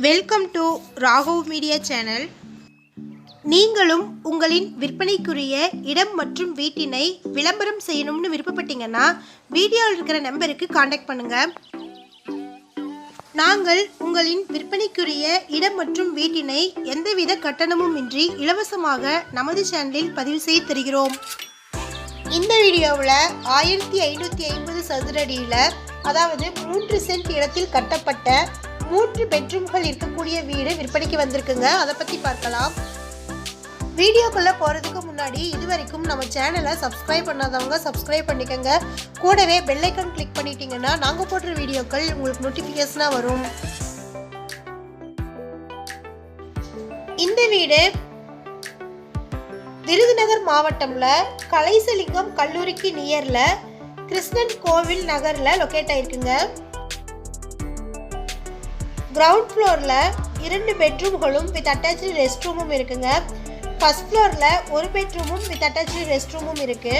Welcome to Raghav media channel. நீங்களும் உங்களின் விற்பனைக்குரிய இடம் மற்றும் வீட்டினை விளம்பரம் செய்யணும்னு விருப்பப்பட்டீங்கன்னா வீடியோவில் இருக்கிற நம்பருக்கு காண்டாக்ட் பண்ணுங்கள். நாங்கள் உங்களின் விற்பனைக்குரிய இடம் மற்றும் வீட்டினை எந்தவித கட்டணமும் இன்றி இலவசமாக நமது சேனலில் பதிவு செய்து தருகிறோம். இந்த வீடியோவில் 1550 சதுர அடியில் அதாவது 3 சென்ட் இடத்தில் கட்டப்பட்ட 3 பெட்ரூம்கள் இருக்கக்கூடிய வீடு விற்பனைக்கு வந்திருக்குங்க. அதை பற்றி பார்க்கலாம். வீடியோக்குள்ளே போகிறதுக்கு முன்னாடி இதுவரைக்கும் நம்ம சேனலை சப்ஸ்கிரைப் பண்ணாதவங்க சப்ஸ்கிரைப் பண்ணிக்கோங்க. கூடவே பெல் ஐக்கான் கிளிக் பண்ணிட்டீங்கன்னா நாங்கள் போடுற வீடியோக்கள் உங்களுக்கு நோட்டிஃபிகேஷனாக வரும். இந்த வீடு விருதுநகர் மாவட்டம்ல கலைசலிங்கம் கல்லூரிக்கு நியர்ல கிருஷ்ணன் கோவில் நகர்ல லொக்கேட் ஆயிருக்குங்க. கிரவுண்ட் ஃப்ளோர்ல 2 பெட்ரூம்களும் வித் அட்டாச்டு ரெஸ்ட் ரூமும் இருக்குங்க. ஃபர்ஸ்ட் ஃப்ளோர்ல 1 பெட்ரூமும் வித் அட்டாச்டு ரெஸ்ட் ரூமும் இருக்கு.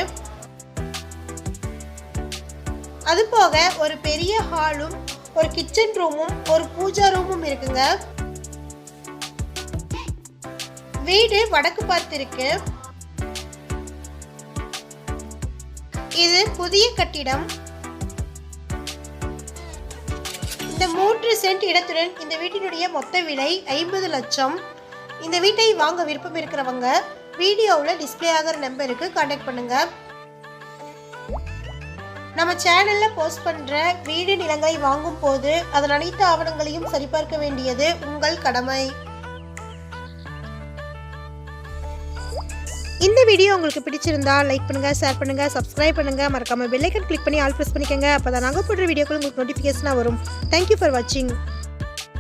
அது போக ஒரு பெரிய ஹாலும் ஒரு கிச்சன் ரூமும் ஒரு பூஜா ரூமும் இருக்குங்க. வீடு வடக்கு பார்த்து இருக்கு. இது புதிய கட்டிடம். இந்த 3 சென்ட் இடத்துடன் இந்த வீட்டினுடைய மொத்த விலை 50 லட்சம். இந்த வீட்டை வாங்க விருப்பம் இருக்கிறவங்க வீடியோவில் டிஸ்பிளே ஆகிற நம்பருக்கு கான்டாக்ட் பண்ணுங்க. நம்ம சேனல்ல போஸ்ட் பண்ற வீடு நிலங்களை வாங்கும் போது அதன் அனைத்து ஆவணங்களையும் சரிபார்க்க வேண்டியது உங்கள் கடமை. இந்த வீடியோ உங்களுக்கு பிடிச்சிருந்தா லைக் பண்ணுங்க, ஷேர் பண்ணுங்க, சப்ஸ்கிரைப் பண்ணுங்க, மறக்காம பெல் ஐக்கான் கிளிக் பண்ணி ஆல் பிரஸ் பண்ணிக்கோங்க. அப்பதான் நாங்கள் போடுற வீடியோக்கள் உங்களுக்கு நோட்டிஃபிகேஷனாக வரும். தேங்க்யூ ஃபார் வாட்சிங்.